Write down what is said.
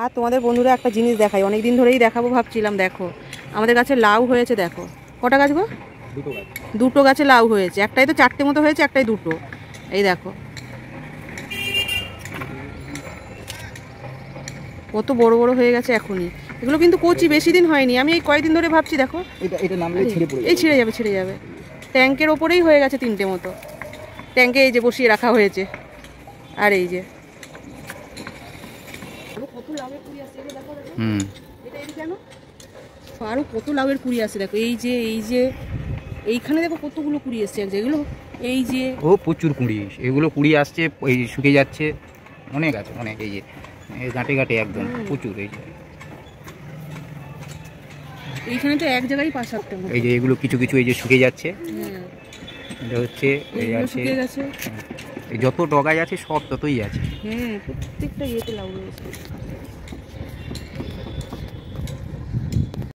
আর তোমাদের বন্ধুরা একটা জিনিস দেখাই, অনেক দিন ধরেই দেখাবো ভাবছিলাম। দেখো আমাদের গাছে লাউ হয়েছে। দেখো কটা গাছ গো? দুটো গাছে লাউ হয়েছে। একটাই তো চারটে মতো হয়েছে, একটাই দুটো। এই দেখো কত বড় বড় হয়ে গেছে এখনই। এগুলো কিন্তু কচি, বেশি দিন হয়নি। আমি এই কয়েকদিন ধরে ভাবছি। দেখো এই ছিঁড়ে যাবে, ছিঁড়ে যাবে। ট্যাঙ্কের ওপরেই হয়ে গেছে তিনটে মতো। ট্যাঙ্কে এই যে বসিয়ে রাখা হয়েছে। আর এই যে আরো কত লাউয়ের কুড়ি আছে। দেখো এই যে এইখানে দেখো কতগুলো কুড়ি এসছে। যেগুলো এই যে প্রচুর কুড়ি, এগুলো কুড়ি আসছে, এই শুকিয়ে যাচ্ছে। অনেক আছে, অনেক। এই যে গাঁটে গাঁটে একদম প্রচুর। এই যে এইখানে তো এক জায়গায় 5-7টা। এই যে এগুলো কিছু কিছু এই যে শুকিয়ে যাচ্ছে। এটা হচ্ছে এই আছে, এই যত ডগায় আছে সব ততই আছে। প্রত্যেকটা ইয়েতে লাউ রয়েছে।